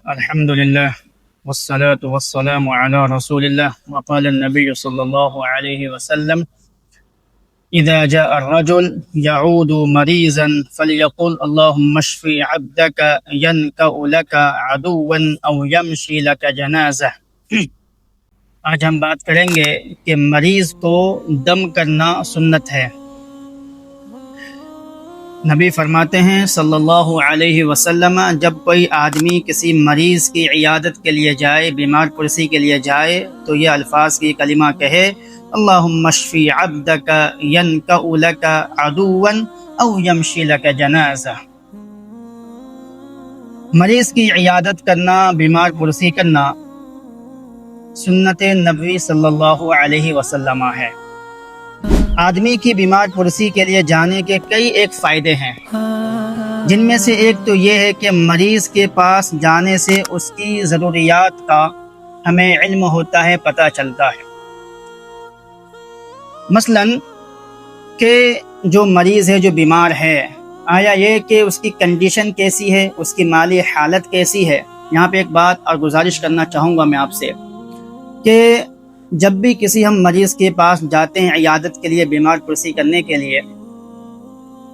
الحمد لله والصلاة والسلام على رسول الله وقال النبي صلى الله عليه وسلم إذا جاء الرجل يعود مريضا فليقل اللهم اشفي عبدك ينكأ لك عدوا أو يمشي لك جنازة۔ آج ہم بات کریں گے کہ مریض کو دم کرنا سنت ہے۔ نبی فرماتے ہیں صلی اللہ علیہ وسلم، جب کوئی آدمی کسی مریض کی عیادت کے لیے جائے، بیمار پرسی کے لیے جائے، تو یہ الفاظ کی کلمہ کہے، اللہم اشفی عبدک ینکأ لک عدوا او یمشی لک جنازہ۔ مریض کی عیادت کرنا، بیمار پرسی کرنا سنت نبوی صلی اللہ علیہ وسلم ہے۔ آدمی کی بیمار پرسی کے لیے جانے کے کئی ایک فائدے ہیں، جن میں سے ایک تو یہ ہے کہ مریض کے پاس جانے سے اس کی ضروریات کا ہمیں علم ہوتا ہے، پتہ چلتا ہے۔ مثلا کہ جو مریض ہے، جو بیمار ہے، آیا یہ کہ اس کی کنڈیشن کیسی ہے، اس کی مالی حالت کیسی ہے۔ یہاں پہ ایک بات اور گزارش کرنا چاہوں گا میں آپ سے کہ جب بھی کسی ہم مریض کے پاس جاتے ہیں عیادت کے لیے، بیمار پرسی کرنے کے لیے،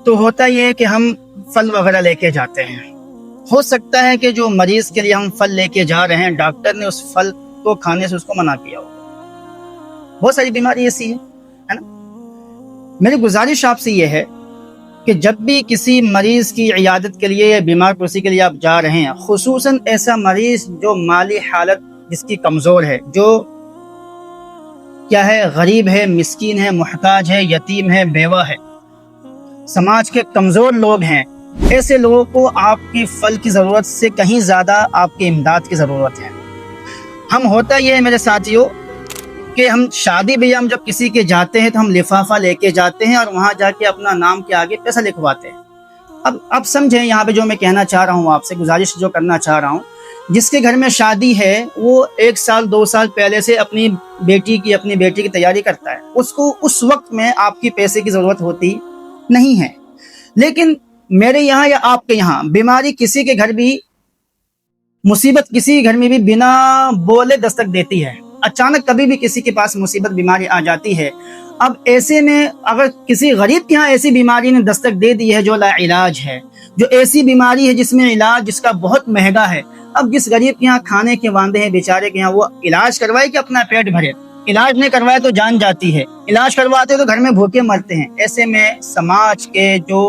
تو ہوتا یہ ہے کہ ہم پھل وغیرہ لے کے جاتے ہیں۔ ہو سکتا ہے کہ جو مریض کے لیے ہم پھل لے کے جا رہے ہیں، ڈاکٹر نے اس پھل کو کھانے سے اس کو منع کیا ہو۔ بہت ساری بیماری ایسی ہے نا۔ میری گزارش آپ سے یہ ہے کہ جب بھی کسی مریض کی عیادت کے لیے یا بیمار پرسی کے لیے آپ جا رہے ہیں، خصوصاً ایسا مریض جو مالی حالت جس کی کمزور ہے، جو کیا ہے، غریب ہے، مسکین ہے، محتاج ہے، یتیم ہے، بیوہ ہے، سماج کے کمزور لوگ ہیں، ایسے لوگوں کو آپ کی پھل کی ضرورت سے کہیں زیادہ آپ کی امداد کی ضرورت ہے۔ ہم ہوتا یہ ہے میرے ساتھیوں کہ ہم شادی بیاہ ہم جب کسی کے جاتے ہیں تو ہم لفافہ لے کے جاتے ہیں اور وہاں جا کے اپنا نام کے آگے پیسہ لکھواتے ہیں۔ اب سمجھیں یہاں پہ جو میں کہنا چاہ رہا ہوں، آپ سے گزارش جو کرنا چاہ رہا ہوں، جس کے گھر میں شادی ہے وہ 1 سال 2 سال پہلے سے اپنی بیٹی کی تیاری کرتا ہے، اس کو اس وقت میں آپ کی پیسے کی ضرورت ہوتی نہیں ہے۔ لیکن میرے یہاں یا آپ کے یہاں بیماری کسی کے گھر بھی، مصیبت کسی کے گھر میں بھی بنا بولے دستک دیتی ہے۔ اچانک کبھی بھی کسی کے پاس مصیبت بیماری آ جاتی ہے۔ اب ایسے میں اگر کسی غریب کے ہاں ایسی بیماری نے دستک دے دی ہے جو لا علاج ہے، جو ایسی بیماری ہے جس میں علاج جس کا بہت مہنگا ہے، اب جس غریب کے ہاں کھانے کے واندے ہیں، بیچارے کے ہاں، وہ علاج کروائے کہ اپنا پیٹ بھرے؟ علاج نہیں کروائے تو جان جاتی ہے، علاج کرواتے تو گھر میں بھوکے مرتے ہیں۔ ایسے میں سماج کے جو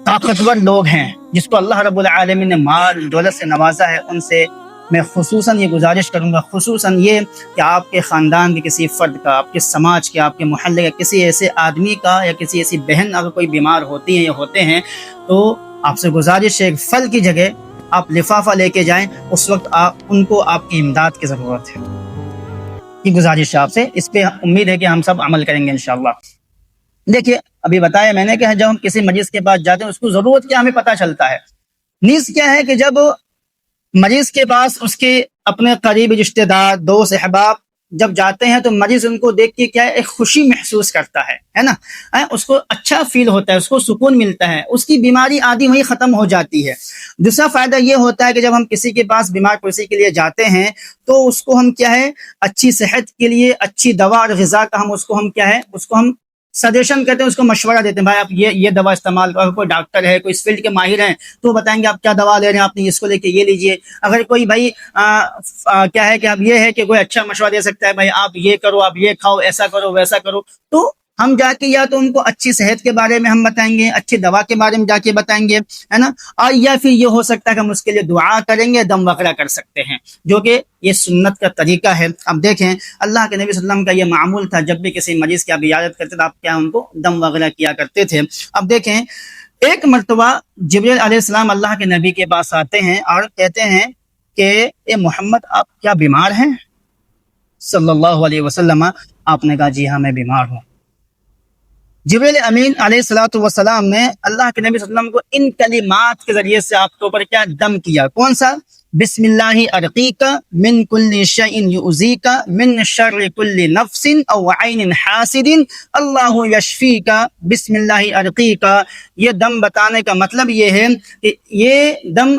طاقتور لوگ ہیں، جس کو اللہ رب العالمین نے مال دولت سے نوازا ہے، ان سے میں خصوصاً یہ گزارش کروں گا، خصوصاً یہ کہ آپ کے خاندان کے کسی فرد کا، آپ کے سماج کے، آپ کے محلے کا کسی ایسے آدمی کا یا کسی ایسی بہن اگر کوئی بیمار ہوتی ہیں یا ہوتے ہیں، تو آپ سے گزارش ہے پھل کی جگہ آپ لفافہ لے کے جائیں، اس وقت ان کو آپ کی امداد کی ضرورت ہے۔ یہ گزارش ہے آپ سے، اس پہ امید ہے کہ ہم سب عمل کریں گے انشاءاللہ۔ دیکھیے ابھی بتایا میں نے کہ جب ہم کسی مریض کے پاس جاتے ہیں، اس کو ضرورت کیا ہمیں پتہ چلتا ہے۔ نیز کیا ہے کہ جب مریض کے پاس اس کے اپنے قریبی رشتہ دار، دوست، احباب جب جاتے ہیں تو مریض ان کو دیکھ کے کیا ہے، ایک خوشی محسوس کرتا ہے نا، اس کو اچھا فیل ہوتا ہے، اس کو سکون ملتا ہے، اس کی بیماری آدھی وہی ختم ہو جاتی ہے۔ دوسرا فائدہ یہ ہوتا ہے کہ جب ہم کسی کے پاس بیمار پرسی کے لیے جاتے ہیں تو اس کو ہم کیا ہے، اچھی صحت کے لیے اچھی دوا اور غذا کا اس کو ہم سجیشن کرتے ہیں، اس کو مشورہ دیتے ہیں، بھائی آپ یہ دوا استعمال کرو۔ کوئی ڈاکٹر ہے، کوئی اس فیلڈ کے ماہر ہیں تو بتائیں گے آپ کیا دوا لے رہے ہیں، آپ نے اس کو لے کے یہ لیجئے۔ اگر کوئی بھائی کیا ہے کہ اب یہ ہے کہ کوئی اچھا مشورہ دے سکتا ہے، بھائی آپ یہ کرو، آپ یہ کھاؤ، ایسا کرو، ویسا کرو، تو ہم جا کے یا تو ان کو اچھی صحت کے بارے میں ہم بتائیں گے، اچھی دوا کے بارے میں جا کے بتائیں گے، ہے نا، اور یا پھر یہ ہو سکتا ہے کہ ہم اس کے لیے دعا کریں گے، دم وغیرہ کر سکتے ہیں، جو کہ یہ سنت کا طریقہ ہے۔ اب دیکھیں اللہ کے نبی صلی اللہ علیہ وسلم کا یہ معمول تھا، جب بھی کسی مریض کی آپ عیادت کرتے تھے آپ کیا ان کو دم وغیرہ کیا کرتے تھے۔ اب دیکھیں ایک مرتبہ جبریل علیہ السلام اللہ کے نبی کے پاس آتے ہیں اور کہتے ہیں کہ اے محمد آپ کیا بیمار ہیں؟ صلی اللہ علیہ وسلم آپ نے کہا جی ہاں میں بیمار ہوں۔ جبریل امین علیہ السلام نے اللہ کے نبی صلی اللہ علیہ وسلم کو ان کلمات کے ذریعے سے آپ کے اوپر کیا دم کیا، کون سا؟ بسم اللہ ارقیک من کل شیء یؤذیک من شر کل نفس او عین حاسد اللہ یشفیک بسم اللہ ارقیک۔ یہ دم بتانے کا مطلب یہ ہے کہ یہ دم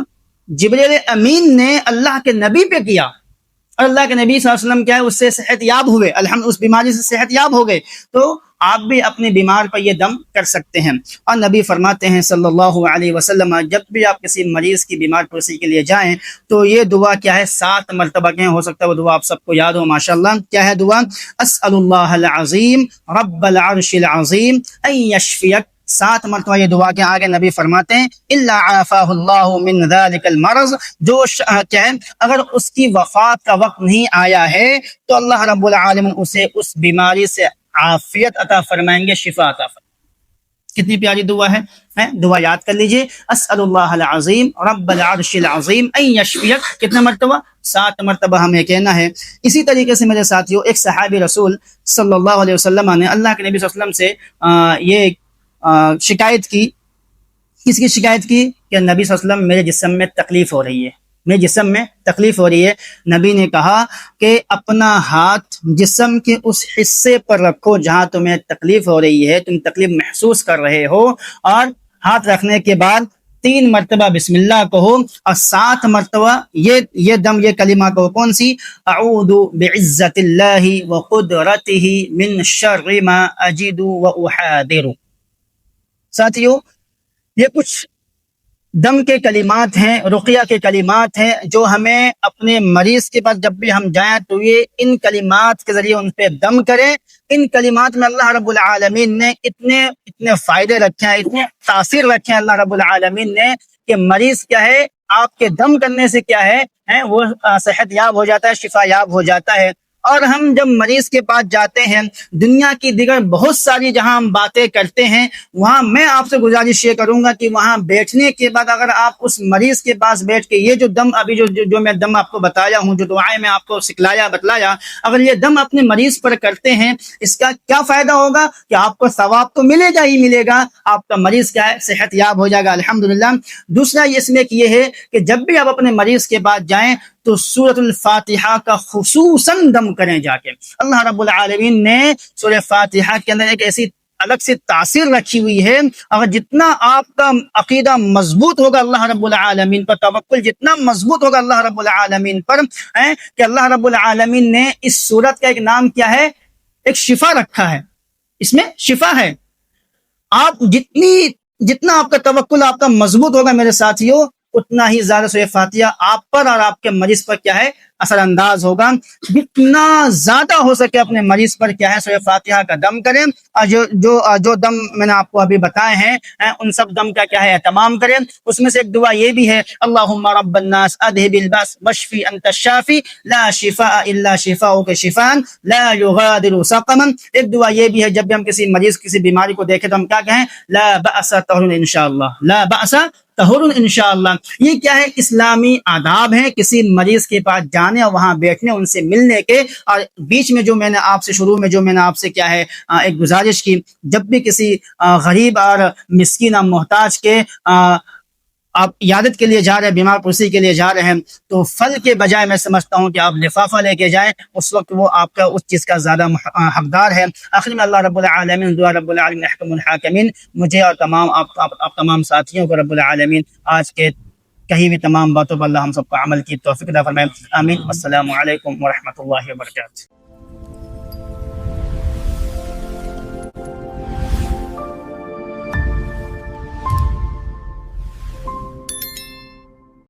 جبریل امین نے اللہ کے نبی پہ کیا اور اللہ کے نبی صلی اللہ علیہ وسلم کیا ہے اس سے صحت یاب ہوئے، الحمد اس بیماری سے صحت یاب ہو گئے، تو آپ بھی اپنے بیمار پر یہ دم کر سکتے ہیں۔ اور نبی فرماتے ہیں صلی اللہ علیہ وسلم جب بھی آپ کسی مریض کی بیمار پرسی کے لیے جائیں تو یہ دعا کیا ہے 7 مرتبہ کہیں، ہو سکتا ہے وہ دعا آپ سب کو یاد ہو ماشاءاللہ۔ کیا ہے دعا؟ اسأل اللہ العظیم رب العرش العظیم ان یشفیک، 7 مرتبہ یہ دعا کے آگے نبی فرماتے ہیں الا عافاہ اللہ من ذلک المرض، جو کیا ہے اگر اس کی وفات کا وقت نہیں آیا ہے تو اللہ رب العالمین اسے اس بیماری سے عافیت عطا فرمائیں گے، شفا عطا فرمائیں۔ کتنی پیاری دعا ہے، دعا یاد کر لیجئے، اسأل اللہ العظیم رب العرش العظیم ان یشفیک، کتنا مرتبہ؟ 7 مرتبہ ہمیں کہنا ہے۔ اسی طریقے سے میرے ساتھیوں ایک صحابی رسول صلی اللہ علیہ وسلم نے اللہ کے نبی صلی اللہ علیہ وسلم سے یہ شکایت کی، کس کی شکایت کی؟ کہ نبی صلی اللہ علیہ وسلم میرے جسم میں تکلیف ہو رہی ہے، میرے جسم میں تکلیف ہو رہی ہے۔ نبی نے کہا کہ اپنا ہاتھ جسم کے اس حصے پر رکھو جہاں تمہیں تکلیف ہو رہی ہے، تم تکلیف محسوس کر رہے ہو، اور ہاتھ رکھنے کے بعد 3 مرتبہ بسم اللہ کہو، اور 7 مرتبہ یہ دم یہ کلمہ کہو، کون سی؟ اعوذ بعزت اللہ وقدرتہ من شر ما اجد واحاذر۔ ساتھیو یہ کچھ دم کے کلمات ہیں، رقیہ کے کلمات ہیں، جو ہمیں اپنے مریض کے پاس جب بھی ہم جائیں تو یہ ان کلمات کے ذریعے ان پہ دم کریں۔ ان کلمات میں اللہ رب العالمین نے اتنے فائدے رکھے ہیں، اتنے تاثیر رکھے ہیں اللہ رب العالمین نے کہ مریض کیا ہے آپ کے دم کرنے سے کیا ہے وہ صحت یاب ہو جاتا ہے، شفا یاب ہو جاتا ہے۔ اور ہم جب مریض کے پاس جاتے ہیں، دنیا کی دیگر بہت ساری جہاں ہم باتیں کرتے ہیں، وہاں میں آپ سے گزارش یہ کروں گا کہ وہاں بیٹھنے کے بعد اگر آپ اس مریض کے پاس بیٹھ کے یہ جو دم ابھی جو میں دم آپ کو بتایا ہوں، جو دعائیں میں آپ کو سکھلایا بتلایا، اگر یہ دم اپنے مریض پر کرتے ہیں، اس کا کیا فائدہ ہوگا کہ آپ کو ثواب تو ملے گا ہی ملے گا، آپ کا مریض کیا ہے صحت یاب ہو جائے گا الحمدللہ۔ دوسرا اس میں یہ ہے کہ جب بھی آپ اپنے مریض کے پاس جائیں تو سورۃ الفاتحہ کا خصوصاً دم کریں جا کے۔ اللہ رب العالمین نے سورہ فاتحہ کے اندر ایک ایسی الگ سے تاثیر رکھی ہوئی ہے، اگر جتنا آپ کا عقیدہ مضبوط ہوگا اللہ رب العالمین پر، توکل جتنا مضبوط ہوگا اللہ رب العالمین پر، کہ اللہ رب العالمین نے اس سورت کا ایک نام کیا ہے؟ ایک شفا رکھا ہے، اس میں شفا ہے۔ آپ جتنا آپ کا توکل آپ کا مضبوط ہوگا میرے ساتھیوں، اتنا ہی زیادہ سورہ فاتحہ آپ پر اور آپ کے مریض پر کیا ہے اثر انداز ہوگا۔ جتنا زیادہ ہو سکے اپنے مریض پر کیا ہے سورہ فاتحہ کا دم کریں، اور جو دم میں نے آپ کو ابھی بتائے ہیں ان سب دم کا کیا ہے اہتمام کریں۔ اس میں سے ایک دعا یہ بھی ہے اللہم رب الناس اذھب الباس واشفی انت الشافی لا شفاء الا شفاؤک شفاء لا یغادر سقما۔ ایک دعا یہ بھی ہے جب بھی ہم کسی مریض کسی بیماری کو دیکھیں تو ہم کیا کہیں؟ لا بأس طہور انشاءاللہ، لا بأس طہور انشاءاللہ۔ یہ کیا ہے؟ اسلامی آداب ہیں کسی مریض کے پاس جانے اور وہاں بیٹھنے، ان سے ملنے کے۔ اور بیچ میں جو میں نے آپ سے شروع میں جو میں نے آپ سے کیا ہے ایک گزارش کی، جب بھی کسی غریب اور مسکین اور محتاج کے آپ عیادت کے لیے جا رہے ہیں، بیمار پرسی کے لیے جا رہے ہیں، تو پھل کے بجائے میں سمجھتا ہوں کہ آپ لفافہ لے کے جائیں، اس وقت وہ آپ کا اس چیز کا زیادہ حقدار ہے۔ آخر میں اللہ رب العالمین دعا رب العالمین احکم الحاکمین مجھے اور تمام آپ تمام ساتھیوں کو رب العالمین آج کے کہیں بھی تمام باتوں پر اللہ ہم سب کو عمل کی توفیق عطا فرمائے، آمین۔ السلام علیکم ورحمۃ اللہ وبرکاتہ۔